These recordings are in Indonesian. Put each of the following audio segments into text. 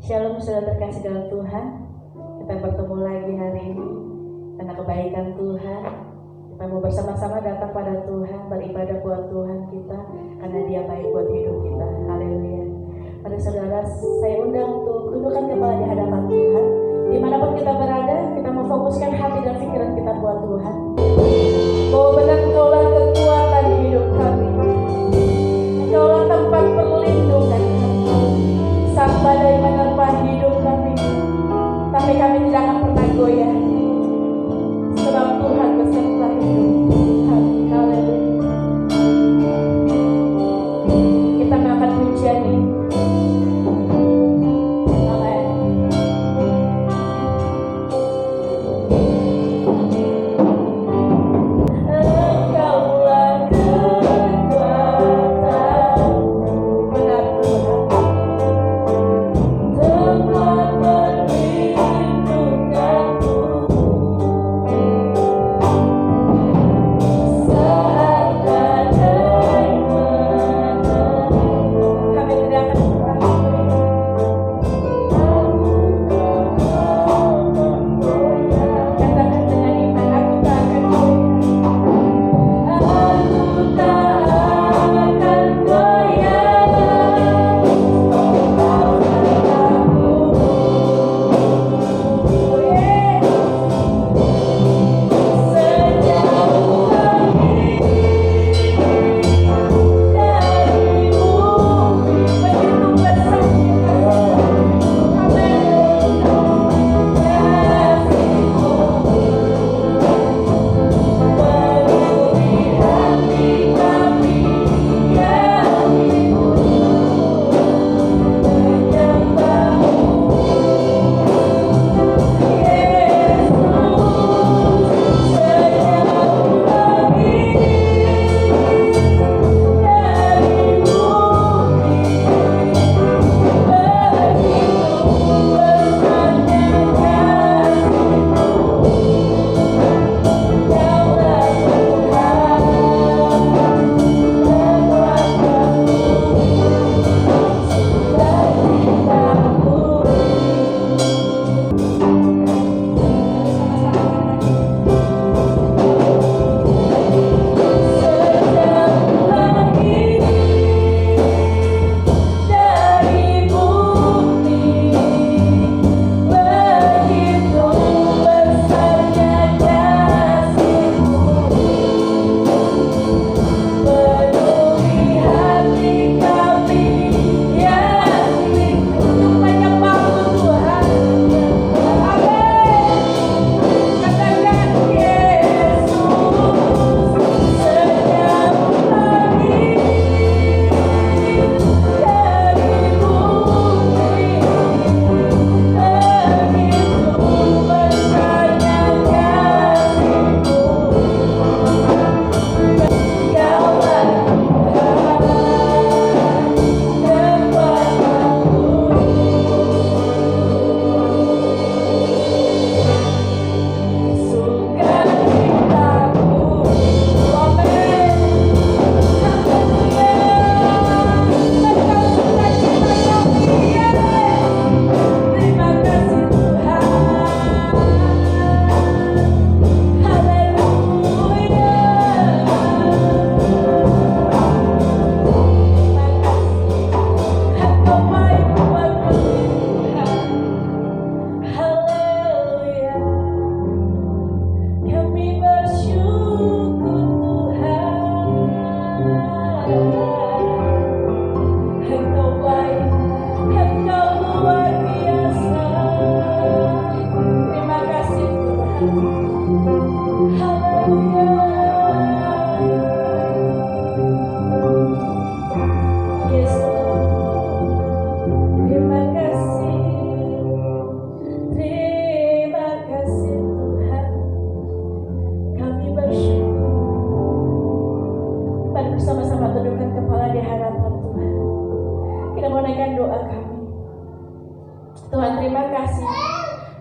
Shalom saudara terkasih dalam Tuhan. Kita bertemu lagi hari ini karena kebaikan Tuhan. Kita mau bersama-sama datang pada Tuhan, beribadah buat Tuhan kita karena Dia baik buat hidup kita. Haleluya. Pada saudara, saya undang untuk tundukkan kepala di hadapan Tuhan. Dimanapun kita berada, kita mau fokuskan hati dan pikiran kita buat Tuhan. Bahwa benar Engkaulah kekuatan hidup kami. Engkaulah tempat perlindungan kami. Saat badai menerpa hidup kami, tapi kami tidak akan pernah goyah, sebab Tuhan beserta hidup kami. Haleluya. Kita mengangkat pujian ini.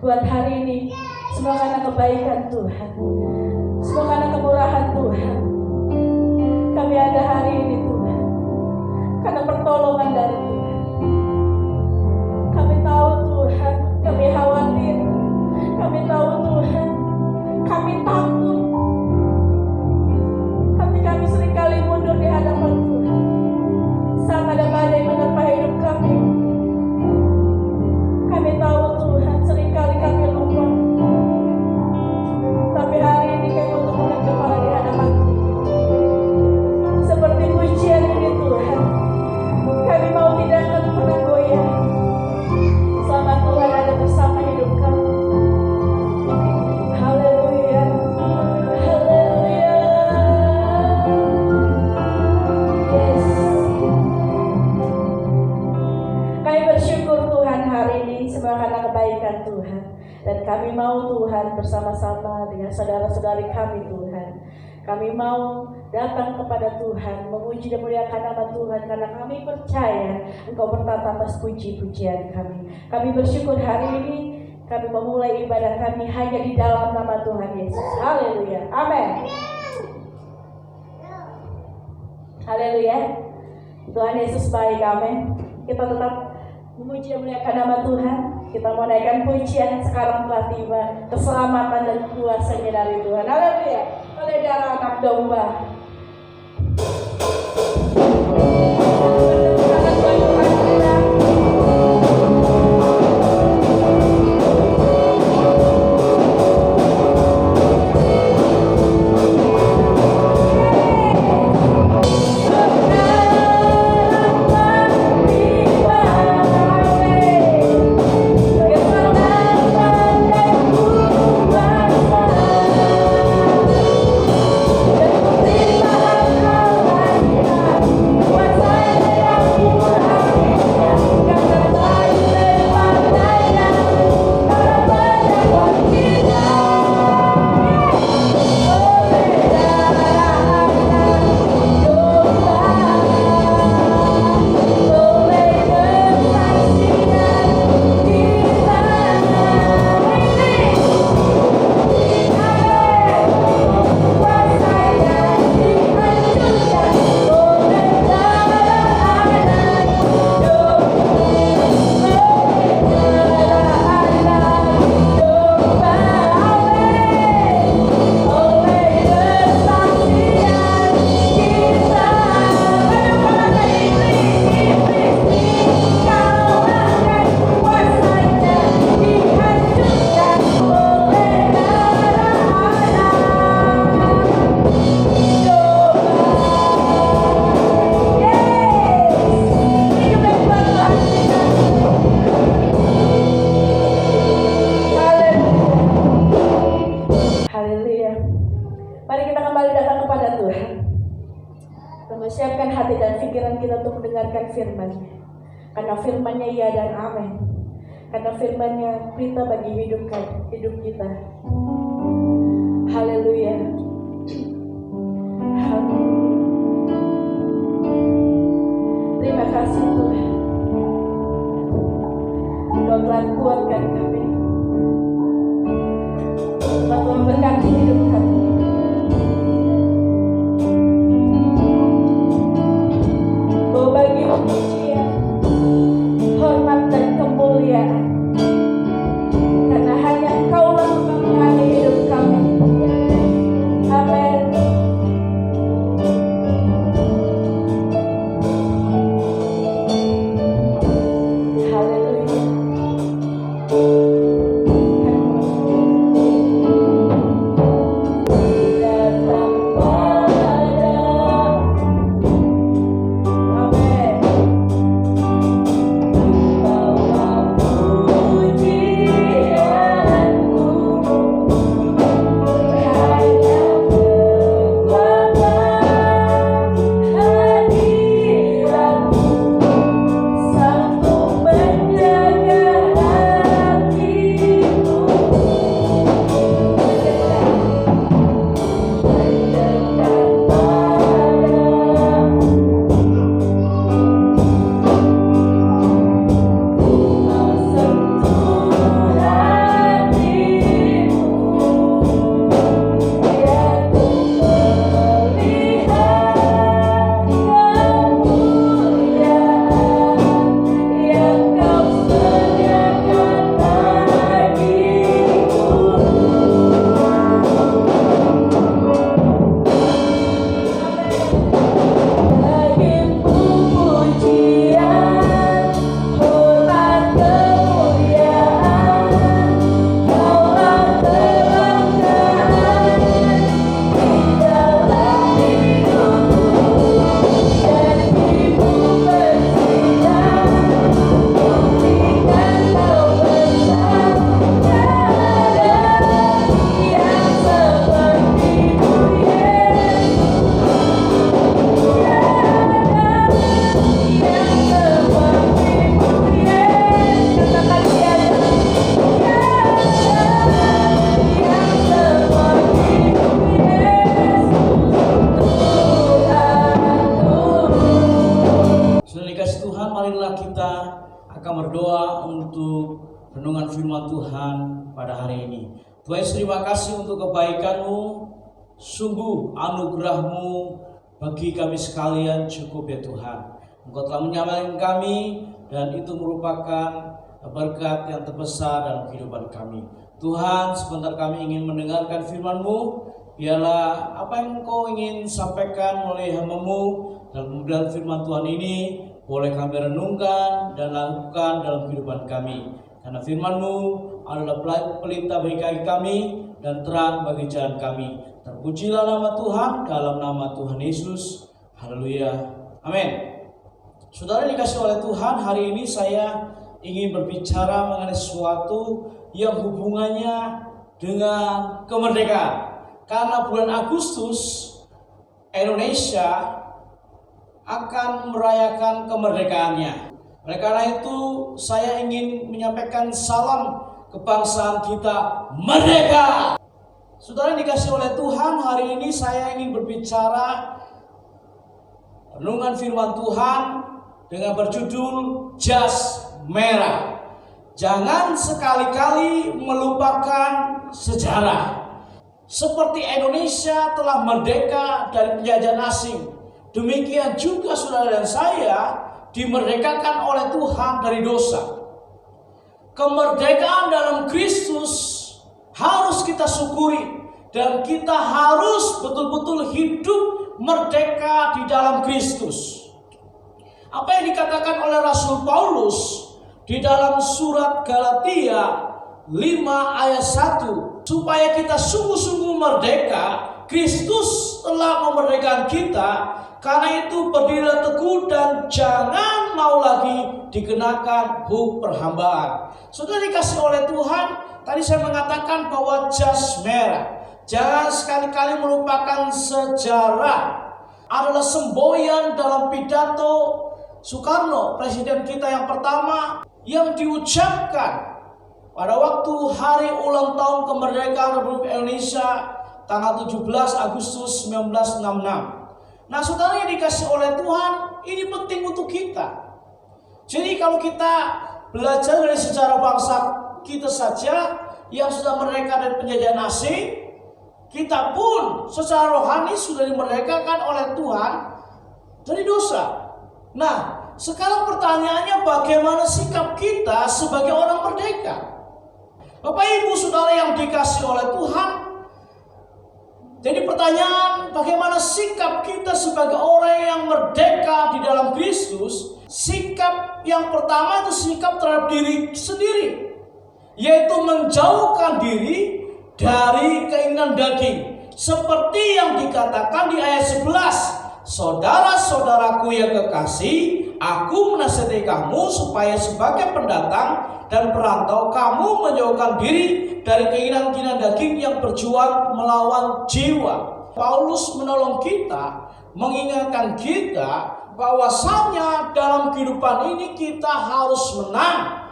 Buat hari ini, semua karena kebaikan Tuhan, semua karena kemurahan Tuhan. Kami ada hari ini Tuhan, karena pertolongan dari Tuhan. Kami tahu Tuhan bersama-sama dengan saudara-saudari kami Tuhan. Kami mau datang kepada Tuhan, memuji dan memuliakan nama Tuhan karena kami percaya Engkau bertata atas puji-pujian kami. Kami bersyukur hari ini kami memulai ibadah kami hanya di dalam nama Tuhan Yesus. Haleluya. Amin. Haleluya. Tuhan Yesus baik. Amin. Kita tetap memuji dan memuliakan nama Tuhan. Kita mau naikkan pujian sekarang telah tiba. Keselamatan dan kuasanya dari Tuhan. Haleluya. Oleh darah anak domba. Karena firman-Nya iya dan amin. Karena firman-Nya berita bagi hidup kita. Haleluya. Haleluya. Terima kasih Tuhan. Engkau telah kuatkan kami. Engkau telah memberkati hidup kami. Bahwa bagi pujian, hormat dan kemuliaan, karena hanya Engkaulah kebanggaan hidup kami. Amin. Haleluya. Datang pada. Amin. hari ini. Tuhan Yesus, terima kasih untuk kebaikan-Mu, sungguh anugerah-Mu bagi kami sekalian cukup ya Tuhan. Engkau telah menyelamatkan kami dan itu merupakan berkat yang terbesar dalam kehidupan kami. Tuhan, sebentar kami ingin mendengarkan firman-Mu. Biarlah apa yang Engkau ingin sampaikan melalui hamba-Mu dalam firman Tuhan ini boleh kami renungkan dan lakukan dalam kehidupan kami. Karena firman-Mu adalah pelita bagi kaki kami dan terang bagi jalan kami. Terpujilah nama Tuhan dalam nama Tuhan Yesus. Haleluya. Amin. Saudara dikasih oleh Tuhan, hari ini saya ingin berbicara mengenai sesuatu yang hubungannya dengan kemerdekaan. Karena bulan Agustus Indonesia akan merayakan kemerdekaannya. Oleh karena itu saya ingin menyampaikan salam kebangsaan kita merdeka. Saudara dikasih oleh Tuhan, hari ini saya ingin berbicara renungan firman Tuhan dengan berjudul Jas Merah. Jangan sekali-kali melupakan sejarah. Seperti Indonesia telah merdeka dari penjajahan asing, demikian juga saudara dan saya dimerdekakan oleh Tuhan dari dosa. Kemerdekaan dalam Kristus harus kita syukuri dan kita harus betul-betul hidup merdeka di dalam Kristus. Apa yang dikatakan oleh Rasul Paulus di dalam surat Galatia 5 ayat 1, supaya kita sungguh-sungguh merdeka, Kristus telah memerdekakan kita. Karena itu berdirilah teguh dan jangan mau lagi dikenakan hukum perhambaan. Sudah dikasih oleh Tuhan, tadi saya mengatakan bahwa jas merah. Jangan sekali-kali melupakan sejarah. Adalah semboyan dalam pidato Soekarno, presiden kita yang pertama, yang diucapkan pada waktu hari ulang tahun kemerdekaan Republik Indonesia tanggal 17 Agustus 1966. Nah, saudara yang dikasih oleh Tuhan, ini penting untuk kita. Jadi kalau kita belajar dari sejarah bangsa kita saja yang sudah merdeka dari penjajahan asing, kita pun secara rohani sudah dimerdekakan oleh Tuhan dari dosa. Nah, sekarang pertanyaannya bagaimana sikap kita sebagai orang merdeka? Bapak Ibu Saudara yang dikasih oleh Tuhan, jadi pertanyaan bagaimana sikap kita sebagai orang yang merdeka di dalam Kristus? Sikap yang pertama itu sikap terhadap diri sendiri, yaitu menjauhkan diri dari keinginan daging. Seperti yang dikatakan di ayat 11, saudara-saudaraku yang kekasih, aku menasihati kamu supaya sebagai pendatang dan perantau kamu menjauhkan diri dari keinginan-keinginan daging yang berjuang melawan jiwa. Paulus menolong kita, mengingatkan kita bahwasanya dalam kehidupan ini kita harus menang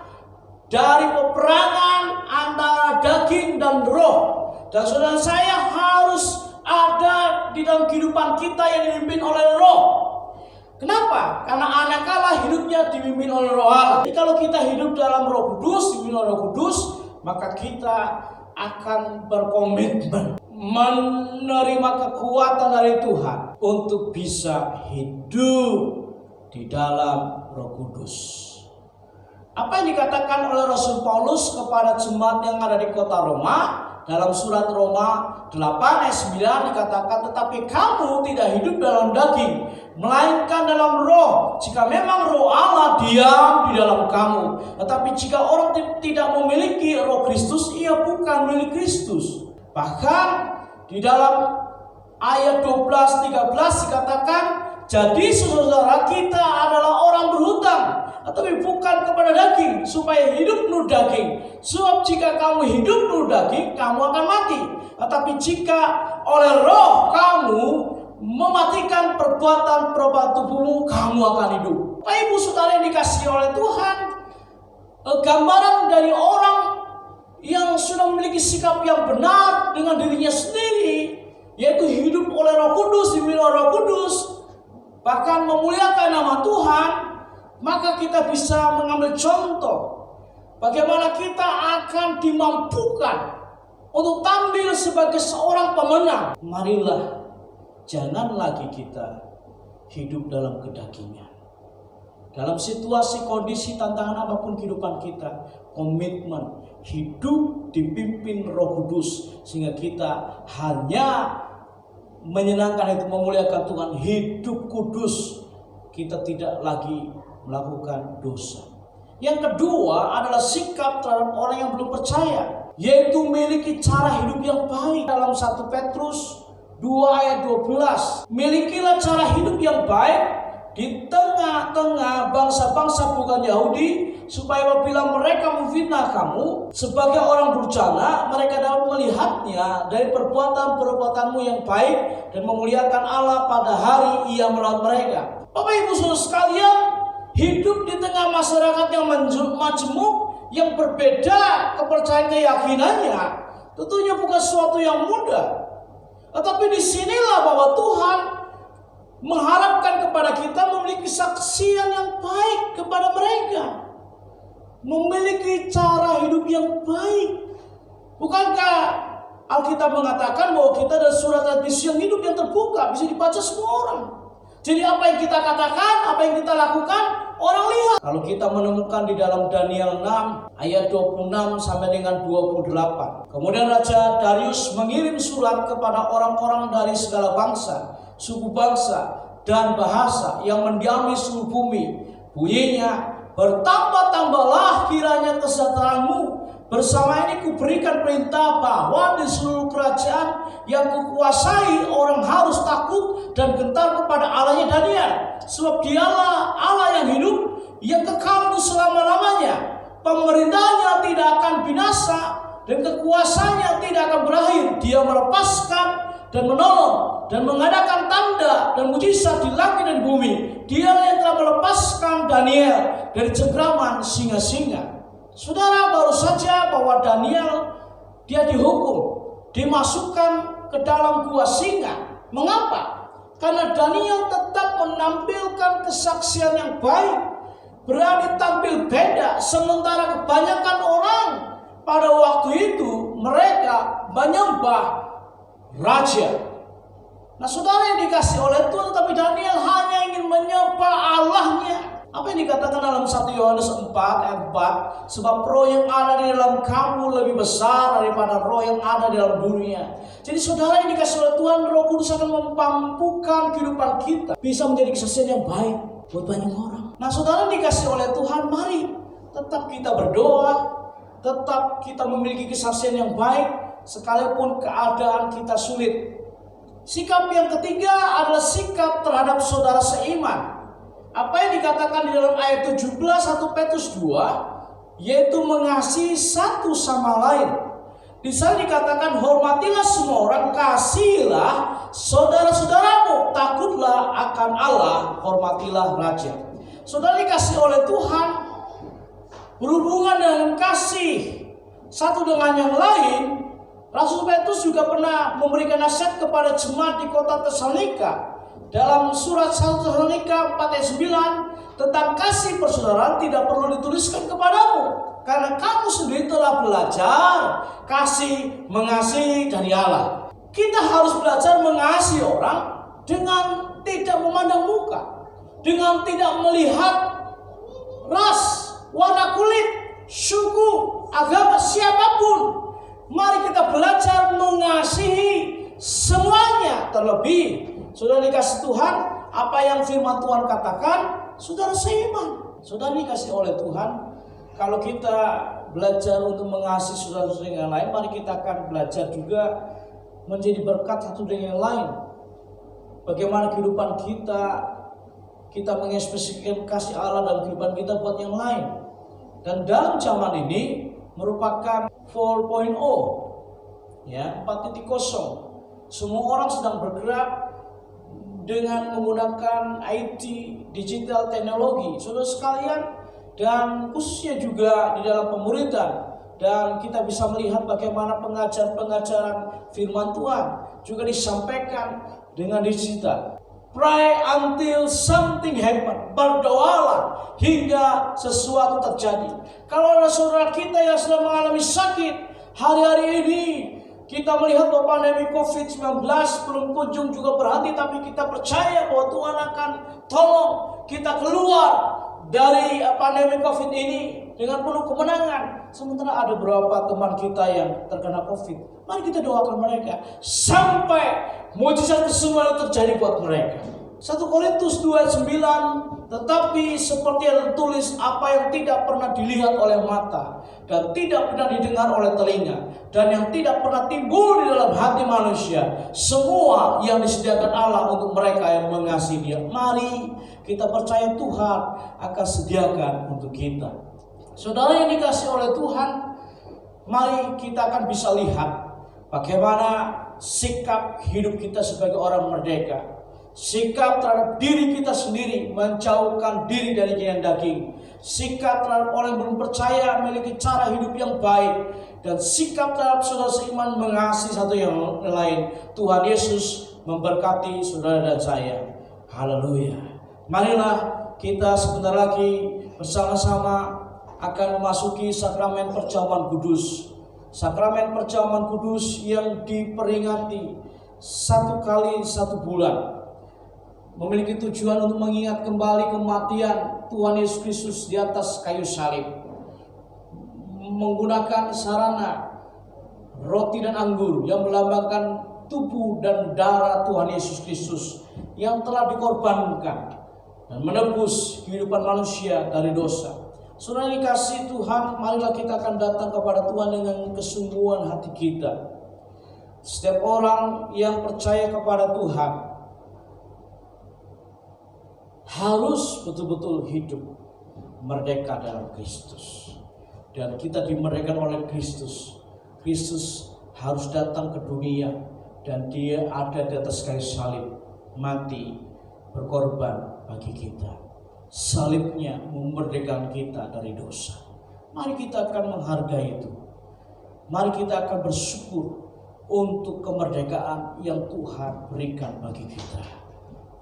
dari peperangan antara daging dan roh. Dan saudara saya harus ada di dalam kehidupan kita yang dipimpin oleh roh. Kenapa? Karena anak Allah hidupnya dipimpin oleh roh Allah. Jadi kalau kita hidup dalam roh kudus, dipimpin oleh roh kudus, maka kita akan berkomitmen menerima kekuatan dari Tuhan untuk bisa hidup di dalam roh kudus. Apa yang dikatakan oleh Rasul Paulus kepada jemaat yang ada di kota Roma? Dalam surat Roma 8 ayat 9 dikatakan, tetapi kamu tidak hidup dalam daging, melainkan dalam roh. Jika memang roh Allah diam di dalam kamu. Tetapi jika orang tidak memiliki roh Kristus, ia bukan milik Kristus. Bahkan di dalam ayat 12-13 dikatakan, jadi saudara kita adalah orang berhutang, tetapi bukan kepada daging, supaya hidup menurut daging. Sebab jika kamu hidup menurut daging, kamu akan mati. Tetapi jika oleh roh kamu mematikan perbuatan-perbuatan tubuhmu, kamu akan hidup. Bapak Ibu Saudara yang dikasihi oleh Tuhan, gambaran dari orang yang sudah memiliki sikap yang benar dengan dirinya sendiri, yaitu hidup oleh Roh Kudus, dipimpin oleh Roh Kudus, bahkan memuliakan nama Tuhan, maka kita bisa mengambil contoh Bagaimana kita akan dimampukan untuk tampil sebagai seorang pemenang. Marilah jangan lagi kita hidup dalam kedagingan. Dalam situasi, kondisi, tantangan apapun kehidupan kita, komitmen hidup dipimpin Roh Kudus, sehingga kita hanya menyenangkan itu, memuliakan Tuhan, hidup kudus. Kita tidak lagi melakukan dosa. Yang kedua adalah sikap terhadap orang yang belum percaya, yaitu memiliki cara hidup yang baik. Dalam 1 Petrus 2 ayat 12, milikilah cara hidup yang baik di tengah-tengah bangsa-bangsa bukan Yahudi, supaya apabila mereka memfitnah kamu sebagai orang durjana, mereka dapat melihatnya dari perbuatan-perbuatanmu yang baik dan memuliakan Allah pada hari Ia melawan mereka. Bapak Ibu Saudara sekalian, hidup di tengah masyarakat yang majemuk, yang berbeda kepercayaan keyakinannya, tentunya bukan sesuatu yang mudah. Tetapi disinilah bahwa Tuhan mengharapkan kepada kita memiliki kesaksian yang baik kepada mereka, memiliki cara hidup yang baik. Bukankah Alkitab mengatakan bahwa kita adalah surat al-bisu yang hidup yang terbuka, bisa dibaca semua orang. Jadi apa yang kita katakan, apa yang kita lakukan, orang lihat. Kalau kita menemukan di dalam Daniel 6 ayat 26 sampai dengan 28. Kemudian Raja Darius mengirim surat kepada orang-orang dari segala bangsa, suku bangsa, dan bahasa yang mendiami seluruh bumi. Bunyinya, bertambah-tambahlah kiranya kesejahteraanmu. Bersama ini kuberikan perintah bahwa di seluruh kerajaan yang kukuasai orang harus takut dan gentar kepada Allahnya Daniel. Sebab dialah Allah yang hidup, yang kekal selama-lamanya. Pemerintahnya tidak akan binasa dan kekuasaannya tidak akan berakhir. Dia melepaskan dan menolong dan mengadakan tanda dan mujizat di langit dan bumi. Dialah yang telah melepaskan Daniel dari cengkraman singa-singa. Saudara, baru saja bahwa Daniel dia dihukum, dimasukkan ke dalam gua singa. Mengapa? Karena Daniel tetap menampilkan kesaksian yang baik, berani tampil beda, sementara kebanyakan orang pada waktu itu mereka menyembah raja. Nah, saudara yang dikasih oleh Tuhan, tetapi Daniel hanya ingin menyembah Allahnya. Apa yang dikatakan dalam 1 Yohanes 4 ayat 4, sebab roh yang ada di dalam kamu lebih besar daripada roh yang ada di dalam dunia. Jadi saudara yang dikasih oleh Tuhan, Roh Kudus akan memampukan kehidupan kita bisa menjadi kesaksian yang baik buat banyak orang. Nah, saudara yang dikasih oleh Tuhan, mari tetap kita berdoa, tetap kita memiliki kesaksian yang baik sekalipun keadaan kita sulit. Sikap yang ketiga adalah sikap terhadap saudara seiman. Apa yang dikatakan di dalam ayat 17 1 Petrus 2, yaitu mengasihi satu sama lain. Di sana dikatakan, hormatilah semua orang, kasihilah saudara-saudaramu, takutlah akan Allah, hormatilah raja. Saudara dikasih oleh Tuhan, berhubungan dengan kasih satu dengan yang lain. Rasul Petrus juga pernah memberikan nasihat kepada jemaat di kota Tesalonika. Dalam surat 1 Tesalonika 4 ayat 9, tentang kasih persaudaraan tidak perlu dituliskan kepadamu, karena kamu sendiri telah belajar kasih mengasihi dari Allah. Kita harus belajar mengasihi orang dengan tidak memandang muka, dengan tidak melihat ras, warna kulit, suku, agama, siapapun. Mari kita belajar mengasihi semuanya. Terlebih, saudara dikasih Tuhan, apa yang firman Tuhan katakan, saudara seiman. Saudara dikasih oleh Tuhan, kalau kita belajar untuk mengasihi saudara-saudara yang lain, mari kita akan belajar juga menjadi berkat satu dengan yang lain. Bagaimana kehidupan kita mengekspresikan kasih Allah dalam kehidupan kita buat yang lain. Dan dalam zaman ini merupakan 4.0, ya, 4.0. Semua orang sedang bergerak dengan menggunakan IT, digital teknologi, saudara sekalian, dan khususnya juga di dalam pemuridan. Dan kita bisa melihat bagaimana pengajaran firman Tuhan juga disampaikan dengan digital. Pray until something happen. Berdoalah hingga sesuatu terjadi. Kalau ada saudara kita yang sedang mengalami sakit hari-hari ini, kita melihat bahwa pandemi COVID-19 belum kunjung juga berhenti, tapi kita percaya bahwa Tuhan akan tolong kita keluar dari pandemi COVID ini dengan penuh kemenangan. Sementara ada beberapa teman kita yang terkena COVID. Mari kita doakan mereka sampai mujizat kesembuhan terjadi buat mereka. 1 Korintus 2:9, tetapi seperti yang tertulis, apa yang tidak pernah dilihat oleh mata dan tidak pernah didengar oleh telinga dan yang tidak pernah timbul di dalam hati manusia, semua yang disediakan Allah untuk mereka yang mengasihi Dia. Mari kita percaya Tuhan akan sediakan untuk kita. Saudara yang dikasihi oleh Tuhan, mari kita akan bisa lihat bagaimana sikap hidup kita sebagai orang merdeka. Sikap terhadap diri kita sendiri, menjauhkan diri dari keinginan daging. Sikap terhadap orang yang belum percaya, memiliki cara hidup yang baik. Dan sikap terhadap saudara seiman, mengasihi satu yang lain. Tuhan Yesus memberkati saudara dan saya. Haleluya. Marilah kita sebentar lagi bersama-sama akan memasuki sakramen perjamuan kudus. Sakramen perjamuan kudus yang diperingati 1 kali 1 bulan, memiliki tujuan untuk mengingat kembali kematian Tuhan Yesus Kristus di atas kayu salib. Menggunakan sarana roti dan anggur yang melambangkan tubuh dan darah Tuhan Yesus Kristus yang telah dikorbankan dan menebus kehidupan manusia dari dosa. Saudara dikasihi Tuhan, marilah kita akan datang kepada Tuhan dengan kesungguhan hati kita. Setiap orang yang percaya kepada Tuhan harus betul-betul hidup merdeka dalam Kristus. Dan kita dimerdekakan oleh Kristus. Kristus harus datang ke dunia dan Dia ada di atas kayu salib, mati, berkorban bagi kita. Salibnya memerdekakan kita dari dosa. Mari kita akan menghargai itu. Mari kita akan bersyukur untuk kemerdekaan yang Tuhan berikan bagi kita.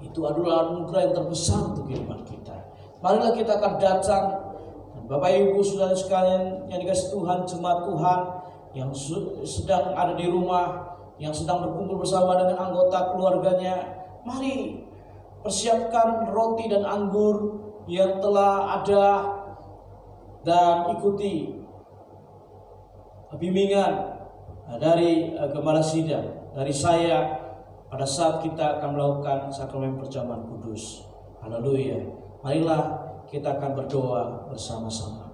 Itu adalah anugerah yang terbesar untuk kehidupan kita. Marilah kita akan datang, dan Bapak Ibu saudara sekalian yang dikasihi Tuhan, jemaat Tuhan yang sedang ada di rumah, yang sedang berkumpul bersama dengan anggota keluarganya, mari persiapkan roti dan anggur yang telah ada dan ikuti bimbingan dari Gembala Sidang, dari saya, pada saat kita akan melakukan sakramen perjamuan kudus. Haleluya. Marilah kita akan berdoa bersama-sama.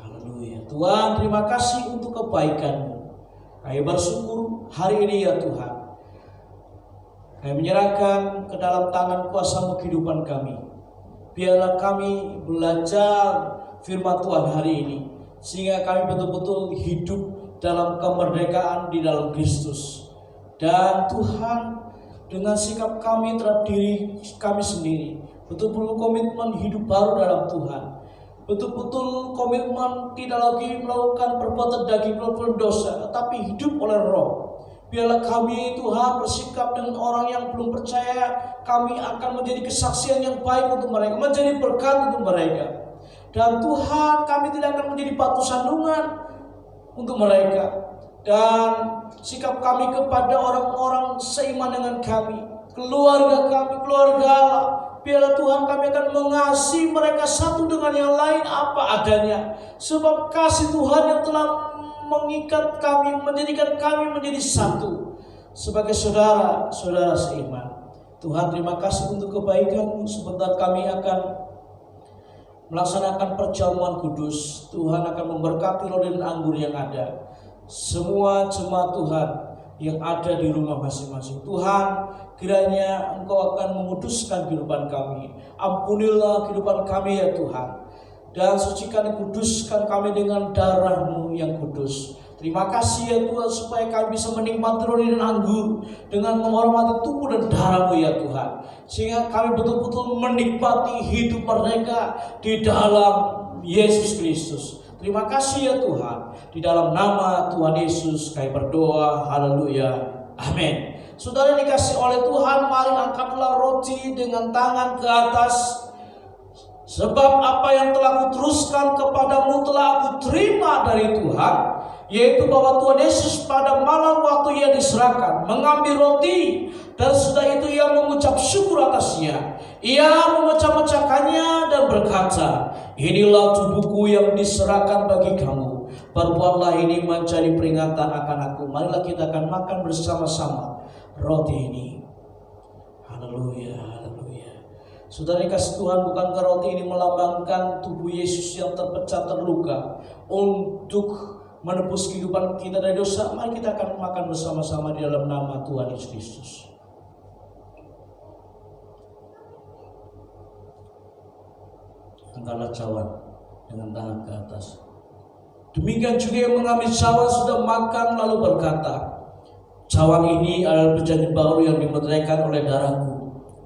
Haleluya. Tuhan, terima kasih untuk kebaikan-Mu. Kami bersyukur hari ini ya Tuhan. Kami menyerahkan ke dalam tangan kuasa-Mu kehidupan kami. Biarlah kami belajar firman Tuhan hari ini, sehingga kami betul-betul hidup dalam kemerdekaan di dalam Kristus. Dan Tuhan, dengan sikap kami terhadap diri kami sendiri, betul-betul komitmen hidup baru dalam Tuhan. Betul-betul komitmen tidak lagi melakukan perbuatan daging, perbuatan dosa, tetapi hidup oleh Roh. Biarlah kami Tuhan bersikap dengan orang yang belum percaya, kami akan menjadi kesaksian yang baik untuk mereka, menjadi berkat untuk mereka. Dan Tuhan, kami tidak akan menjadi batu sandungan untuk mereka. Dan sikap kami kepada orang-orang seiman dengan kami, keluarga kami, keluarga Allah, biarlah Tuhan kami akan mengasihi mereka satu dengan yang lain apa adanya. Sebab kasih Tuhan yang telah mengikat kami, menjadikan kami menjadi satu sebagai saudara-saudara seiman. Tuhan, terima kasih untuk kebaikan-Mu. Sebentar kami akan melaksanakan perjamuan kudus. Tuhan akan memberkati roti dan anggur yang ada. Semua jemaat Tuhan yang ada di rumah masing-masing, Tuhan, kiranya Engkau akan menguduskan kehidupan kami. Ampunilah kehidupan kami ya Tuhan, dan sucikan, kuduskan kami dengan darah-Mu yang kudus. Terima kasih ya Tuhan, supaya kami bisa menikmati roti dan anggur dengan menghormati tubuh dan darah-Mu ya Tuhan, sehingga kami betul-betul menikmati hidup mereka di dalam Yesus Kristus. Terima kasih ya Tuhan. Di dalam nama Tuhan Yesus kami berdoa. Haleluya. Amin. Saudara dikasih oleh Tuhan, mari angkatlah roti dengan tangan ke atas. Sebab apa yang telah kuteruskan kepadamu telah aku terima dari Tuhan, yaitu bahwa Tuhan Yesus pada malam waktu ia diserahkan mengambil roti, dan sudah itu ia mengucap syukur atasnya. Ia memecah-mecahkannya dan berkata, inilah tubuhku yang diserahkan bagi kamu. Perbuatlah ini menjadi peringatan akan aku. Marilah kita akan makan bersama-sama roti ini. Haleluya, haleluya. Saudara kasih Tuhan, bukankah roti ini melambangkan tubuh Yesus yang terpecah terluka untuk menebus kehidupan kita dari dosa? Mari kita akan makan bersama-sama di dalam nama Tuhan Yesus Kristus. Angkatlah cawan dengan tangan ke atas. Demikian juga yang mengambil cawan sudah makan lalu berkata, cawan ini adalah perjanjian baru yang dimerdekakan oleh darahku.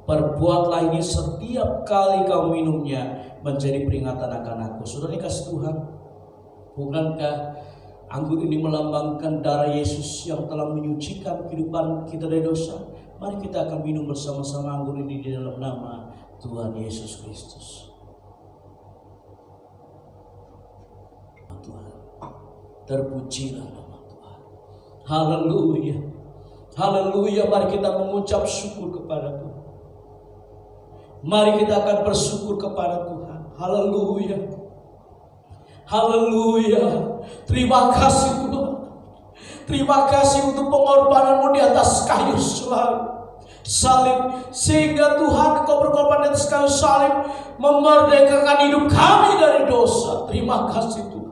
Perbuatlah ini setiap kali kau minumnya menjadi peringatan akan aku. Saudara kasih Tuhan, bukankah anggur ini melambangkan darah Yesus yang telah menyucikan kehidupan kita dari dosa? Mari kita akan minum bersama-sama anggur ini di dalam nama Tuhan Yesus Kristus. Tuhan, terpujilah nama Tuhan. Haleluya, haleluya. Mari kita mengucap syukur kepada Tuhan. Mari kita akan bersyukur kepada Tuhan. Haleluya, haleluya. Terima kasih Tuhan. Terima kasih untuk pengorbananmu di atas kayu salib, sehingga Tuhan Kau berkorban di atas kayu salib memerdekakan hidup kami dari dosa. Terima kasih Tuhan.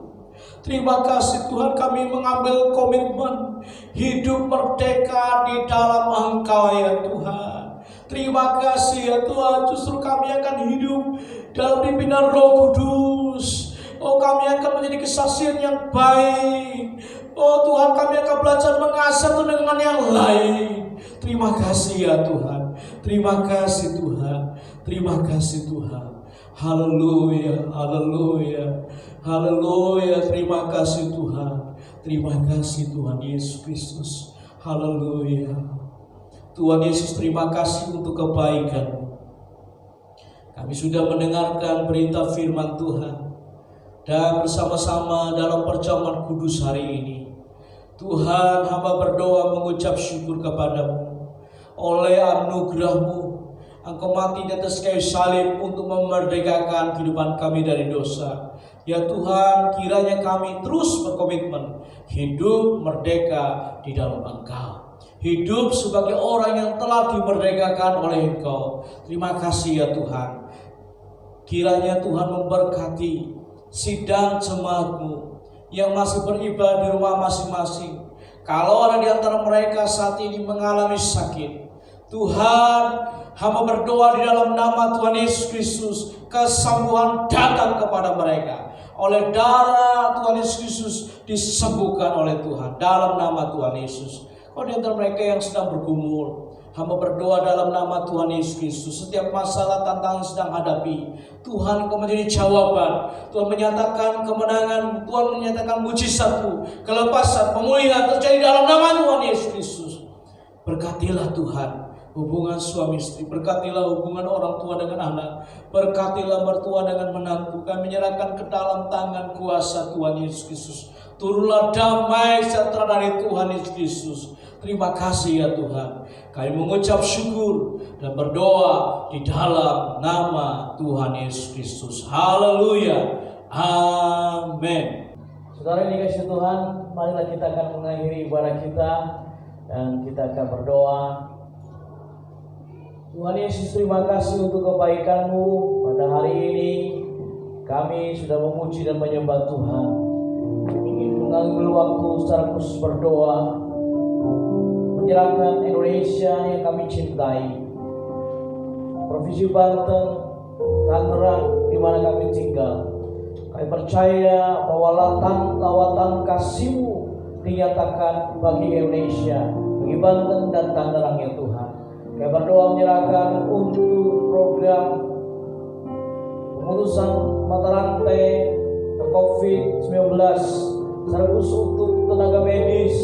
Terima kasih Tuhan, kami mengambil komitmen hidup merdeka di dalam Engkau ya Tuhan. Terima kasih ya Tuhan, justru kami akan hidup dalam pimpinan Roh Kudus. Oh, kami akan menjadi kesaksian yang baik. Oh Tuhan, kami akan belajar mengasihi satu dengan yang lain. Terima kasih ya Tuhan. Terima kasih Tuhan. Terima kasih Tuhan. Haleluya, haleluya, haleluya. Terima kasih Tuhan. Terima kasih Tuhan Yesus Kristus. Haleluya. Tuhan Yesus, terima kasih untuk kebaikan-Mu. Kami sudah mendengarkan berita firman Tuhan, dan bersama-sama dalam perjamuan kudus hari ini, Tuhan, hamba berdoa mengucap syukur kepadamu. Oleh anugerah-Mu, Engkau mati di atas kayu salib untuk memerdekakan kehidupan kami dari dosa. Ya Tuhan, kiranya kami terus berkomitmen hidup merdeka di dalam Engkau, hidup sebagai orang yang telah dimerdekakan oleh Engkau. Terima kasih ya Tuhan. Kiranya Tuhan memberkati sidang jemaat-Mu yang masih beribadah di rumah masing-masing. Kalau ada di antara mereka saat ini mengalami sakit, Tuhan, hamba berdoa di dalam nama Tuhan Yesus Kristus, kesembuhan datang kepada mereka. Oleh darah Tuhan Yesus Kristus disembuhkan oleh Tuhan dalam nama Tuhan Yesus. Kalau di antara mereka yang sedang bergumul, hamba berdoa dalam nama Tuhan Yesus Kristus. Setiap masalah tantangan sedang hadapi, Tuhan Kau menjadi jawaban. Tuhan menyatakan kemenangan, Tuhan menyatakan mujizat-Mu, kelepasan, pemulihan terjadi dalam nama Tuhan Yesus Kristus. Berkatilah Tuhan hubungan suami istri, berkatilah hubungan orang tua dengan anak, berkatilah mertua dengan menantu. Kami menyerahkan ke dalam tangan kuasa Tuhan Yesus Kristus. Turunlah damai sejahtera dari Tuhan Yesus Kristus. Terima kasih ya Tuhan. Kami mengucap syukur dan berdoa di dalam nama Tuhan Yesus Kristus. Haleluya. Amin. Saudara yang dikasihi Tuhan, marilah kita akan mengakhiri ibadah kita dan kita akan berdoa. Tuhan Yesus, terima kasih untuk kebaikan-Mu. Pada hari ini kami sudah memuji dan menyembah Tuhan. Ingin mengambil waktu secara khusus berdoa, menyerahkan Indonesia yang kami cintai, Provinsi Banten, Tangerang di mana kami tinggal. Kami percaya bahwa lawatan kasih-Mu dinyatakan bagi Indonesia, bagi Banten dan Tangerang ya Tuhan. Kami berdoa menyerahkan untuk program pemutusan mata rantai COVID-19, secara khusus untuk tenaga medis,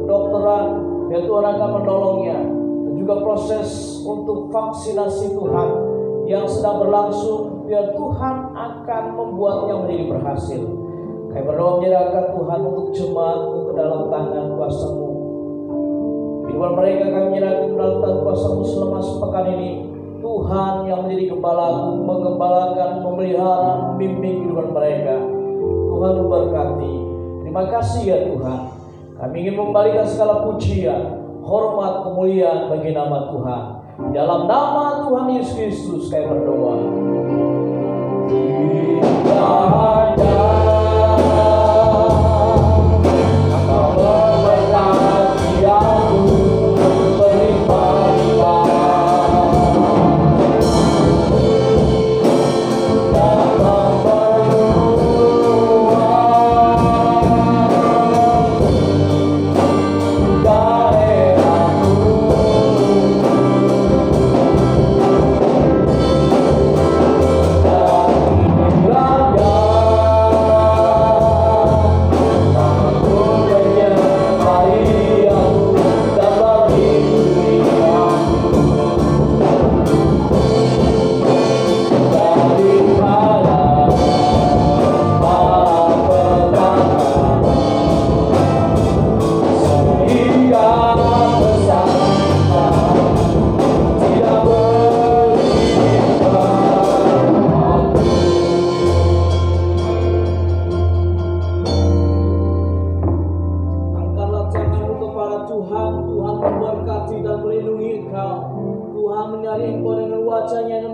kedokteran, ya Tuhan akan menolongnya. juga proses untuk vaksinasi Tuhan yang sedang berlangsung, biar Tuhan akan membuatnya menjadi berhasil. Kami berdoa menyerahkan Tuhan untuk jemaat-Mu ke dalam tangan kuasa-Mu. Kehidupan mereka kami menyerahkan ke dalam tangan kuasa-Mu selama sepekan ini. Tuhan yang menjadi gembala-Mu, menggembalakan, memelihara, membimbing kehidupan mereka. Tuhan memberkati. Terima kasih ya Tuhan. Kami ingin memberikan segala pujian, hormat, kemuliaan bagi nama Tuhan. Dalam nama Tuhan Yesus Kristus kami berdoa. Kita hanya akan memberkati aku berlimpah-limpah.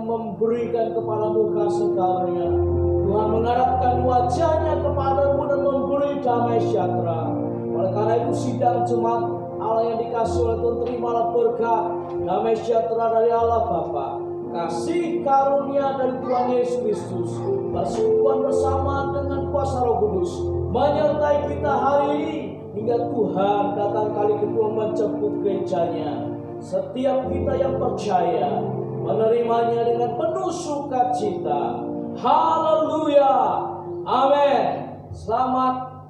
Memberikan kepadamu kasih karunia. Tuhan mengharapkan wajahnya kepadamu dan memberi damai sejahtera. Oleh karena itu sidang jemaat Allah yang dikasih oleh Tuhan, terimalah berkat damai sejahtera dari Allah Bapa, kasih karunia dari Tuhan Yesus Kristus, persekutuan bersama dengan kuasa Roh Kudus menyertai kita hari ini hingga Tuhan datang kali kedua menjemput gerejanya. Setiap kita yang percaya menerimanya dengan penuh sukacita. Haleluya. Amin. Selamat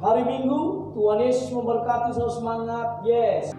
hari Minggu. Tuhan Yesus memberkati. Selalu semangat. Yes.